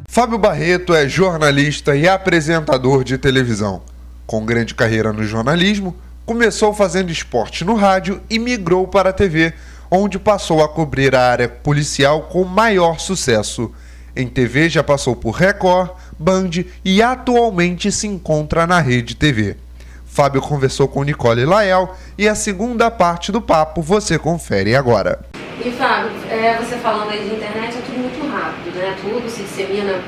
Fábio Barreto é jornalista e apresentador de televisão. Com grande carreira no jornalismo, começou fazendo esporte no rádio e migrou para a TV, onde passou a cobrir a área policial com maior sucesso. Em TV já passou por Record, Band e atualmente se encontra na Rede TV. Fábio conversou com Nicole Lael e a segunda parte do papo você confere agora. E Fábio, você falando aí de internet, é tudo muito rápido, né? Tudo se dissemina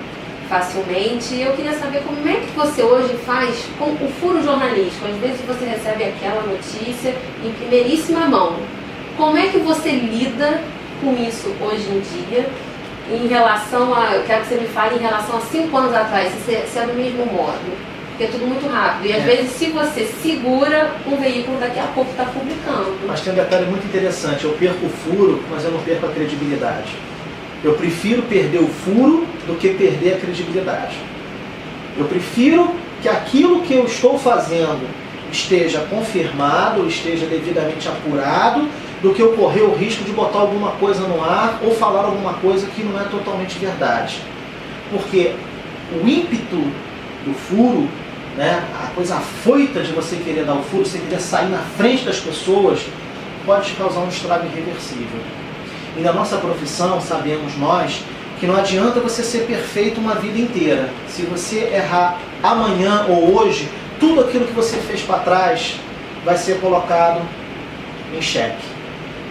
facilmente. Eu queria saber como é que você hoje faz com o furo jornalístico. Às vezes você recebe aquela notícia em primeiríssima mão. Como é que você lida com isso hoje em dia? Em relação a, eu quero que você me fale em relação a 5 anos atrás, se é do mesmo modo. Porque é tudo muito rápido. E às vezes, se você segura, um veículo daqui a pouco está publicando. Mas tem um detalhe muito interessante. Eu perco o furo, mas eu não perco a credibilidade. Eu prefiro perder o furo do que perder a credibilidade. Eu prefiro que aquilo que eu estou fazendo esteja confirmado, esteja devidamente apurado, do que eu correr o risco de botar alguma coisa no ar ou falar alguma coisa que não é totalmente verdade. Porque o ímpeto do furo, né, a coisa afoita de você querer dar o furo, você querer sair na frente das pessoas, pode te causar um estrago irreversível. E na nossa profissão, sabemos nós, que não adianta você ser perfeito uma vida inteira. Se você errar amanhã ou hoje, tudo aquilo que você fez para trás vai ser colocado em xeque.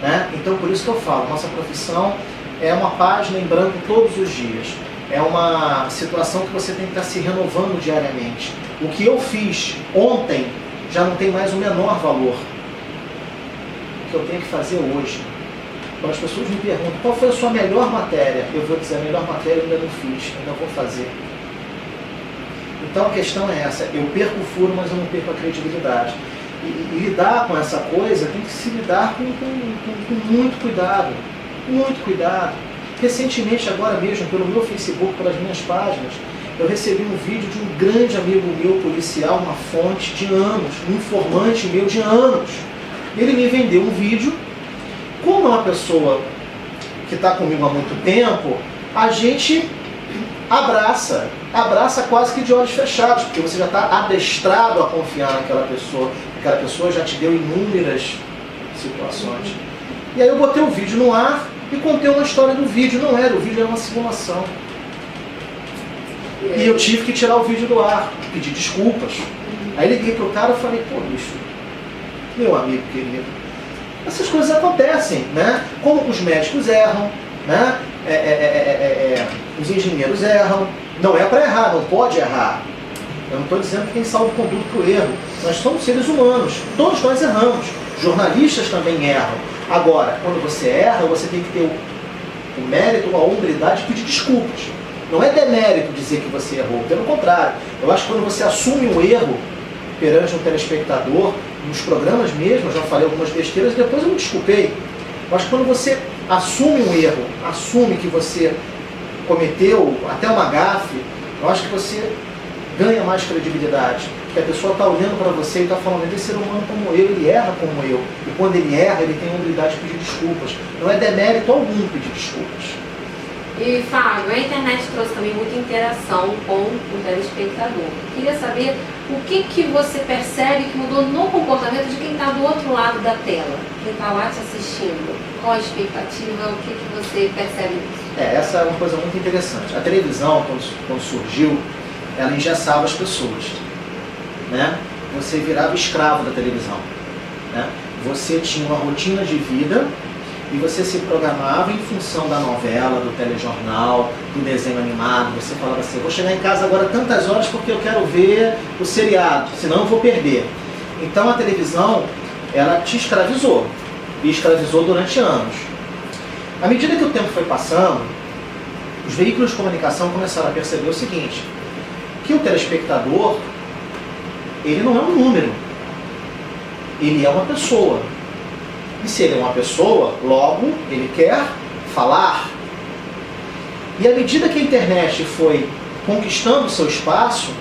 Né? Então, por isso que eu falo, nossa profissão é uma página em branco todos os dias. É uma situação que você tem que estar se renovando diariamente. O que eu fiz ontem já não tem mais o menor valor. O que eu tenho que fazer hoje. Quando as pessoas me perguntam qual foi a sua melhor matéria, eu vou dizer, a melhor matéria eu ainda não fiz, ainda vou fazer. Então a questão é essa, eu perco o furo, mas eu não perco a credibilidade. E lidar com essa coisa tem que se lidar com muito cuidado. Muito cuidado. Recentemente, agora mesmo, pelo meu Facebook, pelas minhas páginas, eu recebi um vídeo de um grande amigo meu, policial, uma fonte de anos, um informante meu de anos. Ele me vendeu um vídeo. Como é uma pessoa que está comigo há muito tempo, a gente abraça quase que de olhos fechados, porque você já está adestrado a confiar naquela pessoa já te deu inúmeras situações. E aí eu botei o vídeo no ar e contei uma história do vídeo. Não era, o vídeo era uma simulação. E eu tive que tirar o vídeo do ar, pedir desculpas. Aí liguei pro cara e falei, pô, bicho, meu amigo querido, essas coisas acontecem, né? Como os médicos erram, né? Os engenheiros erram. Não é para errar, não pode errar. Eu não estou dizendo que tem salvo-conduto para o erro. Nós somos seres humanos, todos nós erramos. Jornalistas também erram. Agora, quando você erra, você tem que ter o mérito, a hombridade de pedir desculpas. Não é demérito dizer que você errou, pelo contrário. Eu acho que quando você assume um erro perante um telespectador, nos programas mesmo, eu já falei algumas besteiras e depois eu me desculpei. Eu acho que quando você assume um erro, assume que você cometeu até uma gafe, eu acho que você ganha mais credibilidade. Porque a pessoa está olhando para você e está falando, ele é ser humano como eu, ele erra como eu. E quando ele erra, ele tem a habilidade de pedir desculpas. Não é demérito algum pedir desculpas. E Fábio, a internet trouxe também muita interação com o telespectador. Queria saber o que você percebe que mudou no comportamento de quem está do outro lado da tela, quem está lá te assistindo. Qual a expectativa, o que você percebe nisso? Essa é uma coisa muito interessante. A televisão, quando surgiu, ela engessava as pessoas. Né? Você virava escravo da televisão. Né? Você tinha uma rotina de vida e você se programava em função da novela, do telejornal, do desenho animado. Você falava assim, vou chegar em casa agora tantas horas porque eu quero ver o seriado, senão eu vou perder. Então a televisão, ela te escravizou, e escravizou durante anos. À medida que o tempo foi passando, os veículos de comunicação começaram a perceber o seguinte, que o telespectador, ele não é um número, ele é uma pessoa. E se ele é uma pessoa, logo ele quer falar. E à medida que a internet foi conquistando o seu espaço,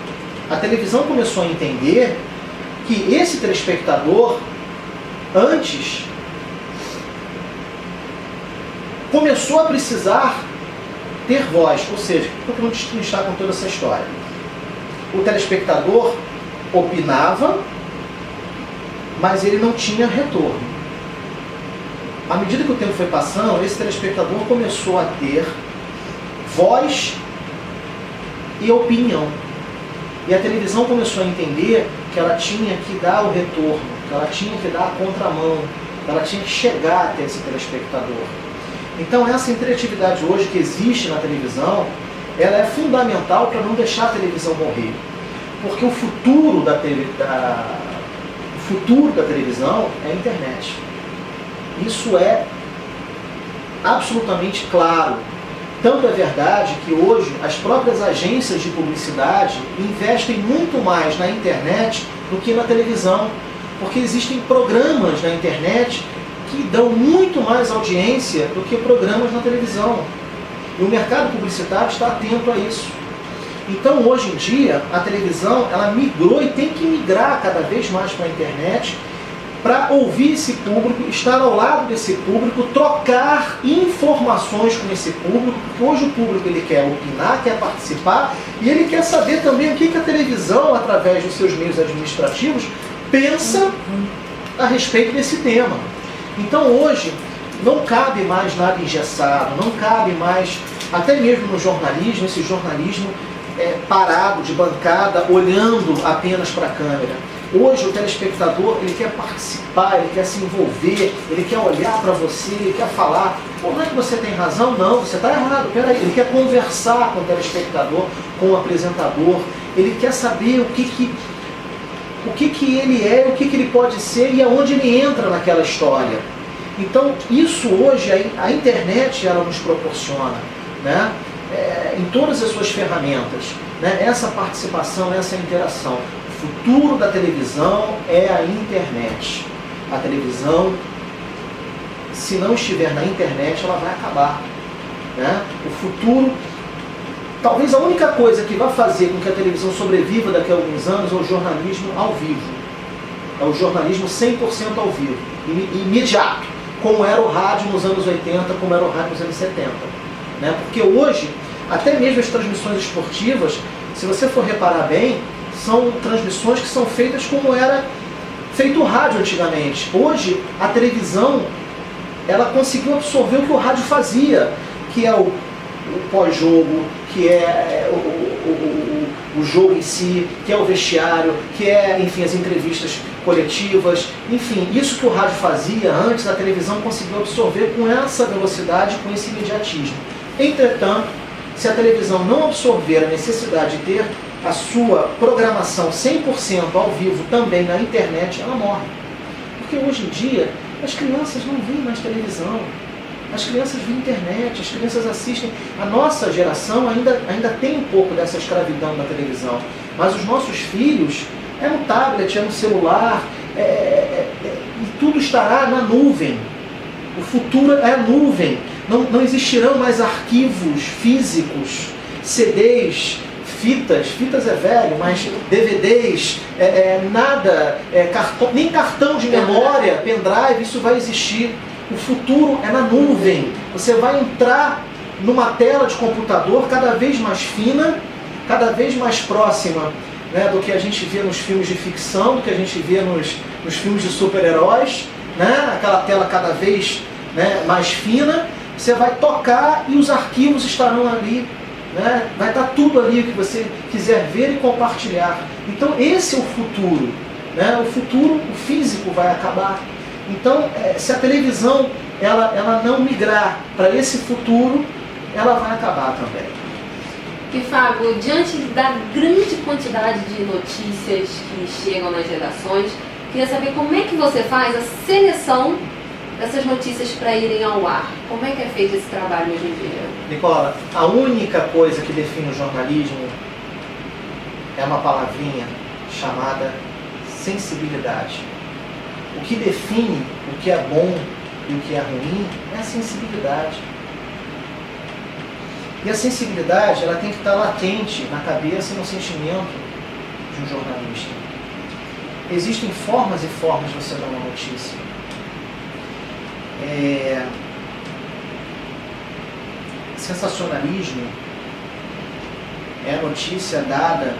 a televisão começou a entender que esse telespectador, antes, começou a precisar ter voz. Ou seja, por que não destrinchar com toda essa história? O telespectador opinava, mas ele não tinha retorno. À medida que o tempo foi passando, esse telespectador começou a ter voz e opinião. E a televisão começou a entender que ela tinha que dar o retorno, que ela tinha que dar a contramão, que ela tinha que chegar até esse telespectador. Então essa interatividade hoje que existe na televisão, ela é fundamental para não deixar a televisão morrer. Porque o futuro da televisão é a internet. Isso é absolutamente claro. Tanto é verdade que hoje as próprias agências de publicidade investem muito mais na internet do que na televisão, porque existem programas na internet que dão muito mais audiência do que programas na televisão. E o mercado publicitário está atento a isso. Então, hoje em dia, a televisão ela migrou e tem que migrar cada vez mais para a internet para ouvir esse público, estar ao lado desse público, trocar informações com esse público, porque hoje o público ele quer opinar, quer participar e ele quer saber também o que a televisão, através dos seus meios administrativos, pensa a respeito desse tema. Então hoje não cabe mais nada engessado, não cabe mais, até mesmo no jornalismo, esse jornalismo parado, de bancada, olhando apenas para a câmera. Hoje o telespectador ele quer participar, ele quer se envolver, ele quer olhar para você, ele quer falar. Pô, não é que você tem razão? Não, você está errado. Peraí, ele quer conversar com o telespectador, com o apresentador, ele quer saber o que ele é, o que ele pode ser e aonde ele entra naquela história. Então isso hoje a internet ela nos proporciona, né? Em todas as suas ferramentas, né? Essa participação, essa interação. O futuro da televisão é a internet. A televisão, se não estiver na internet, ela vai acabar, né? O futuro, talvez a única coisa que vai fazer com que a televisão sobreviva daqui a alguns anos é o jornalismo ao vivo. É o jornalismo 100% ao vivo, imediato, como era o rádio nos anos 80, como era o rádio nos anos 70. Né? Porque hoje, até mesmo as transmissões esportivas, se você for reparar bem, são transmissões que são feitas como era feito o rádio antigamente. Hoje, a televisão, ela conseguiu absorver o que o rádio fazia, que é o pós-jogo, que é o jogo em si, que é o vestiário, que é, enfim, as entrevistas coletivas, enfim, isso que o rádio fazia antes, a televisão conseguiu absorver com essa velocidade, com esse imediatismo. Entretanto, se a televisão não absorver a necessidade de ter a sua programação 100% ao vivo também na internet, ela morre. Porque hoje em dia, as crianças não veem mais televisão. As crianças veem internet, as crianças assistem. A nossa geração ainda tem um pouco dessa escravidão da televisão. Mas os nossos filhos, é no tablet, é no celular, e tudo estará na nuvem. O futuro é a nuvem. Não existirão mais arquivos físicos, CDs, fitas é velho, mas DVDs, nada, nem cartão de memória, pendrive, isso vai existir. O futuro é na nuvem. Você vai entrar numa tela de computador cada vez mais fina, cada vez mais próxima, né, do que a gente vê nos filmes de ficção, do que a gente vê nos filmes de super-heróis, né, aquela tela cada vez, né, mais fina. Você vai tocar e os arquivos estarão ali, né, vai estar tudo ali o que você quiser ver e compartilhar. Então esse é o futuro, né, o futuro, o físico vai acabar. Então, se a televisão ela não migrar para esse futuro, ela vai acabar também. E Fábio, diante da grande quantidade de notícias que chegam nas redações, queria saber como é que você faz a seleção dessas notícias para irem ao ar. Como é que é feito esse trabalho hoje em dia? Nicola, a única coisa que define o jornalismo é uma palavrinha chamada sensibilidade. O que define o que é bom e o que é ruim é a sensibilidade. E a sensibilidade ela tem que estar latente na cabeça e no sentimento de um jornalista. existem formas e formas de você dar uma notícia. Sensacionalismo é a notícia dada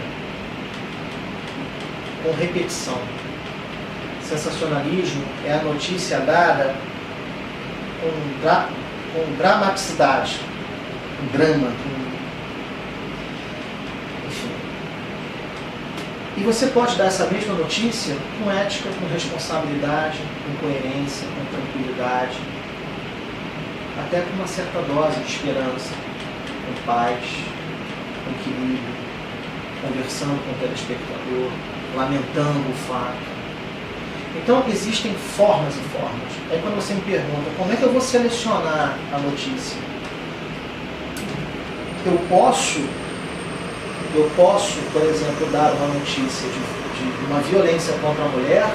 com repetição. Sensacionalismo é a notícia dada com dramaticidade, com drama, enfim. E você pode dar essa mesma notícia com ética, com responsabilidade, com coerência, com tranquilidade, até com uma certa dose de esperança, com paz, com equilíbrio, conversando com o telespectador, lamentando o fato. Então, existem formas e formas. Aí quando você me pergunta, como é que eu vou selecionar a notícia? Eu posso, por exemplo, dar uma notícia de uma violência contra a mulher,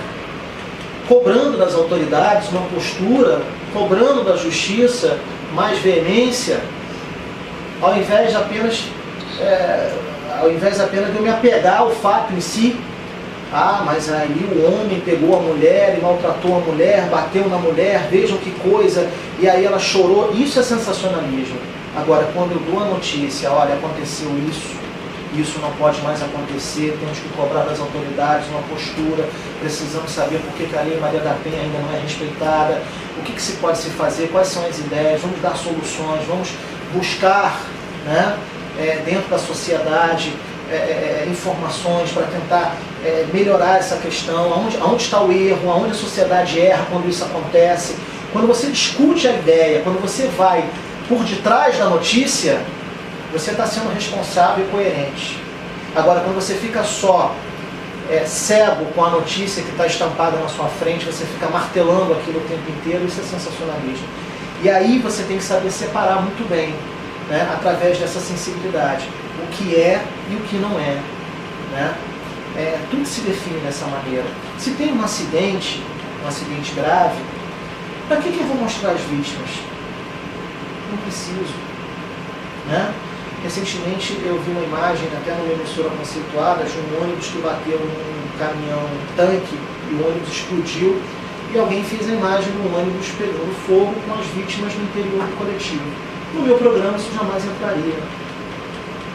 cobrando das autoridades uma postura, cobrando da justiça mais veemência, ao invés apenas de eu me apegar ao fato em si. Ah, mas aí o homem pegou a mulher e maltratou a mulher, bateu na mulher, vejam que coisa, e aí ela chorou. Isso é sensacionalismo. Agora, quando eu dou a notícia, olha, aconteceu isso não pode mais acontecer, temos que cobrar das autoridades uma postura, precisamos saber por que a Lei Maria da Penha ainda não é respeitada, o que se pode se fazer, quais são as ideias, vamos dar soluções, vamos buscar, né, dentro da sociedade, informações para tentar melhorar essa questão, aonde está o erro, aonde a sociedade erra quando isso acontece. Quando você discute a ideia, quando você vai por detrás da notícia, você está sendo responsável e coerente. Agora, quando você fica só cego com a notícia que está estampada na sua frente, você fica martelando aquilo o tempo inteiro, isso é sensacionalismo. E aí você tem que saber separar muito bem, né, através dessa sensibilidade, o que é e o que não é, né? Tudo se define dessa maneira. Se tem um acidente grave, para que eu vou mostrar as vítimas? Não preciso, né? Recentemente eu vi uma imagem, até numa emissora conceituada, de um ônibus que bateu num caminhão tanque e o ônibus explodiu e alguém fez a imagem do ônibus pegando fogo com as vítimas no interior do coletivo. No meu programa isso jamais entraria.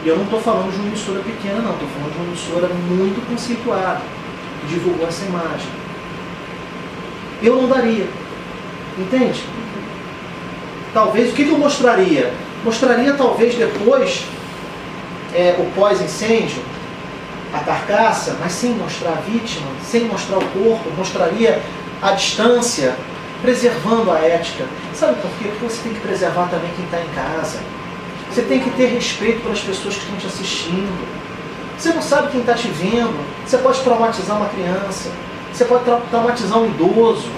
E eu não estou falando de uma emissora pequena, não. Estou falando de uma emissora muito conceituada, que divulgou essa imagem. Eu não daria. Entende? Talvez, o que eu mostraria? Mostraria talvez depois o pós-incêndio, a carcaça, mas sem mostrar a vítima, sem mostrar o corpo. Mostraria a distância, preservando a ética. Sabe por quê? Porque você tem que preservar também quem está em casa. Você tem que ter respeito pelas pessoas que estão te assistindo. Você não sabe quem está te vendo. Você pode traumatizar uma criança. Você pode traumatizar um idoso.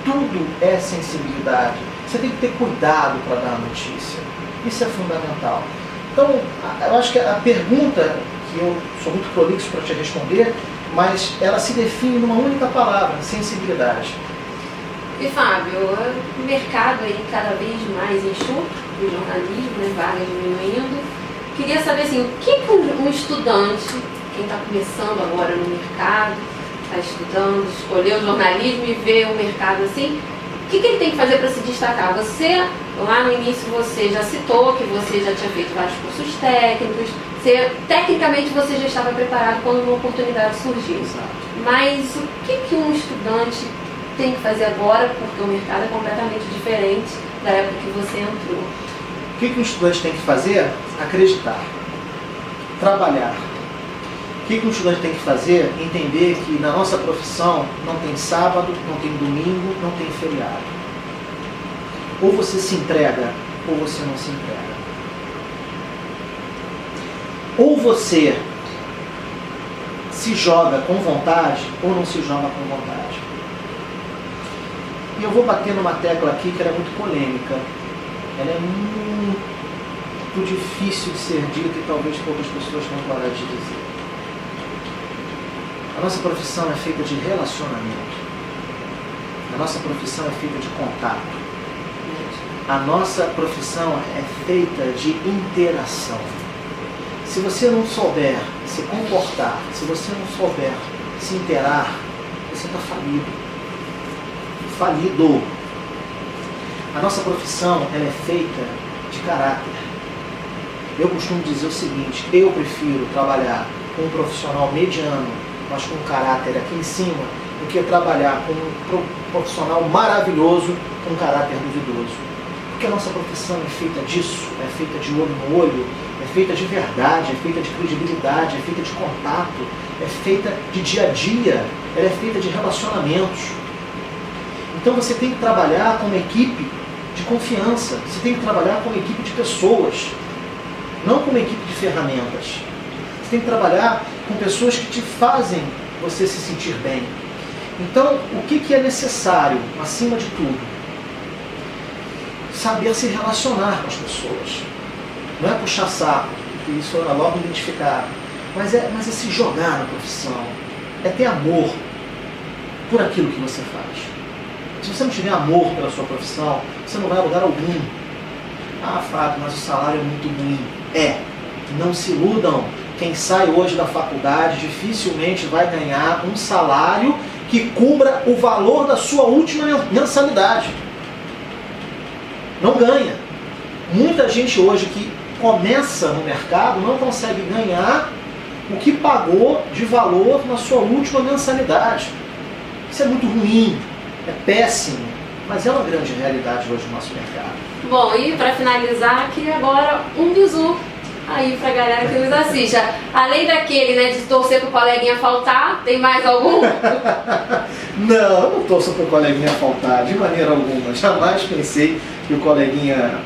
Tudo é sensibilidade. Você tem que ter cuidado para dar a notícia. Isso é fundamental. Então, eu acho que a pergunta, que eu sou muito prolixo para te responder, mas ela se define numa única palavra: sensibilidade. E Fábio, o mercado aí cada vez mais enxuto, do jornalismo, né, vagas diminuindo. Queria saber assim, o que um estudante, quem está começando agora no mercado, está estudando, escolheu o jornalismo e vê o mercado assim, o que ele tem que fazer para se destacar? Você, lá no início, você já citou que você já tinha feito vários cursos técnicos, tecnicamente você já estava preparado quando uma oportunidade surgiu. Mas o que um estudante tem que fazer agora, porque o mercado é completamente diferente da época que você entrou? O que um estudante tem que fazer? Acreditar. Trabalhar. O que um estudante tem que fazer? Entender que na nossa profissão não tem sábado, não tem domingo, não tem feriado. Ou você se entrega, ou você não se entrega. Ou você se joga com vontade, ou não se joga com vontade. E eu vou bater numa tecla aqui que ela é muito polêmica. Ela é muito difícil de ser dita e talvez poucas pessoas tenham coragem de dizer. A nossa profissão é feita de relacionamento. A nossa profissão é feita de contato. A nossa profissão é feita de interação. Se você não souber se comportar, se você não souber se inteirar, você está falido. Falido. A nossa profissão, ela é feita de caráter. Eu costumo dizer o seguinte, eu prefiro trabalhar com um profissional mediano, mas com um caráter aqui em cima, do que trabalhar com um profissional maravilhoso com um caráter duvidoso. Porque a nossa profissão é feita disso, é feita de olho no olho, é feita de verdade, é feita de credibilidade, é feita de contato, é feita de dia a dia, ela é feita de relacionamentos. Então você tem que trabalhar com uma equipe de confiança, você tem que trabalhar com uma equipe de pessoas, não com uma equipe de ferramentas. Você tem que trabalhar com pessoas que te fazem você se sentir bem. Então, o que é necessário, acima de tudo? Saber se relacionar com as pessoas. Não é puxar saco, porque isso é logo identificado, mas é se jogar na profissão. É ter amor por aquilo que você faz. Se você não tiver amor pela sua profissão, você não vai a lugar algum. Ah, Fábio, mas o salário é muito ruim. Não se iludam. Quem sai hoje da faculdade dificilmente vai ganhar um salário que cubra o valor da sua última mensalidade. Não ganha. Muita gente hoje que começa no mercado não consegue ganhar o que pagou de valor na sua última mensalidade. Isso é muito ruim, é péssimo, mas é uma grande realidade hoje no nosso mercado. Bom, e para finalizar aqui agora, um bizu aí pra galera que nos assiste. Além daquele, né, de torcer pro coleguinha faltar, tem mais algum? Não, eu não torço pro coleguinha faltar, de maneira alguma. Jamais pensei que o coleguinha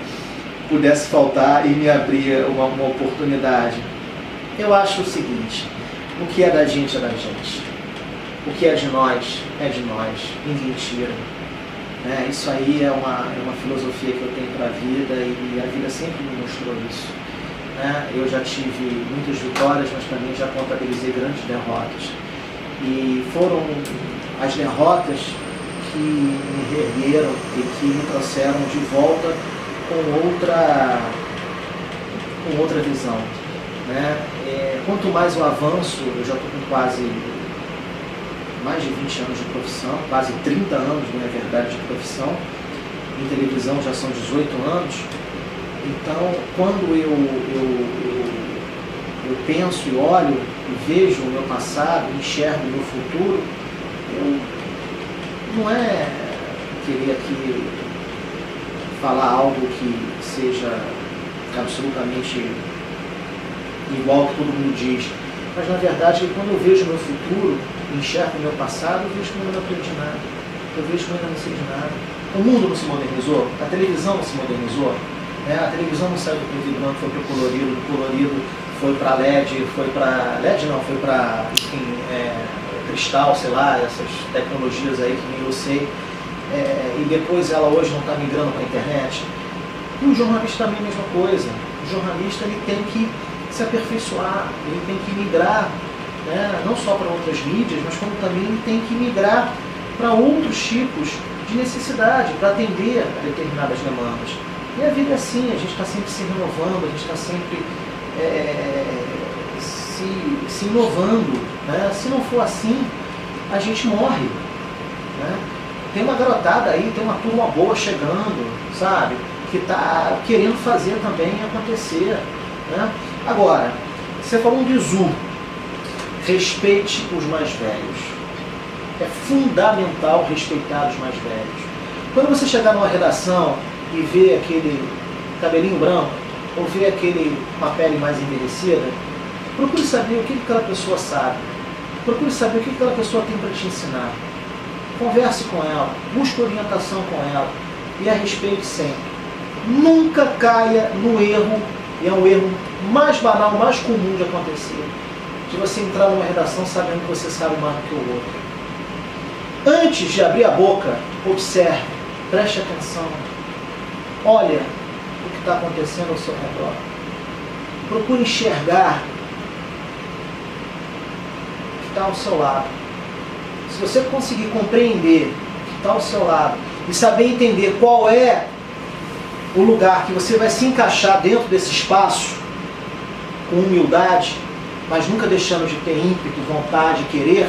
pudesse faltar e me abrir uma oportunidade. Eu acho o seguinte, o que é da gente é da gente. O que é de nós, ninguém tira. Isso aí é uma filosofia que eu tenho para a vida e a vida sempre me mostrou isso. Eu já tive muitas vitórias, mas também já contabilizei grandes derrotas. E foram as derrotas que me reergueram e que me trouxeram de volta com outra visão. Quanto mais eu avanço, eu já estou com quase mais de 20 anos de profissão, quase 30 anos, na verdade, de profissão. Em televisão já são 18 anos. Então, quando eu penso e olho e vejo o meu passado, enxergo o meu futuro, eu não é querer aqui falar algo que seja absolutamente igual que todo mundo diz, mas na verdade, quando eu vejo o meu futuro, enxergo o meu passado, eu vejo que eu ainda não aprendi nada, eu vejo que eu ainda não sei de nada. O mundo não se modernizou, a televisão não se modernizou. A televisão não saiu do preto e branco, foi para o colorido, do colorido foi para LED, foi para cristal, sei lá, essas tecnologias aí que nem eu sei, e depois ela hoje não está migrando para a internet. E o jornalista também é a mesma coisa. O jornalista ele tem que se aperfeiçoar, ele tem que migrar, não só para outras mídias, mas como também ele tem que migrar para outros tipos de necessidade, para atender a determinadas demandas. E a vida é assim, a gente está sempre se renovando, a gente está sempre se inovando. Se não for assim, a gente morre. Tem uma garotada aí, tem uma turma boa chegando, sabe? Que está querendo fazer também acontecer. Agora, você falou um bizu, respeite os mais velhos. É fundamental respeitar os mais velhos. Quando você chegar numa redação e ver aquele cabelinho branco, ou ver uma pele mais envelhecida, procure saber o que aquela pessoa sabe. Procure saber o que aquela pessoa tem para te ensinar. Converse com ela, busque orientação com ela e a respeite sempre. Nunca caia no erro, e é um erro mais banal, mais comum de acontecer, de você entrar numa redação sabendo que você sabe mais do que o outro. Antes de abrir a boca, observe, preste atenção. Olha o que está acontecendo ao seu redor. Procure enxergar o que está ao seu lado. Se você conseguir compreender o que está ao seu lado e saber entender qual é o lugar que você vai se encaixar dentro desse espaço, com humildade, mas nunca deixando de ter ímpeto, vontade, querer,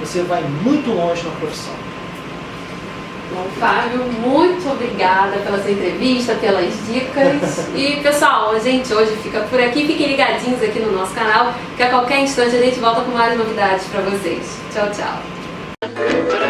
você vai muito longe na profissão. Bom, Fábio, muito obrigada pela sua entrevista, pelas dicas. E pessoal, a gente hoje fica por aqui. Fiquem ligadinhos aqui no nosso canal, que a qualquer instante a gente volta com mais novidades para vocês. Tchau, tchau.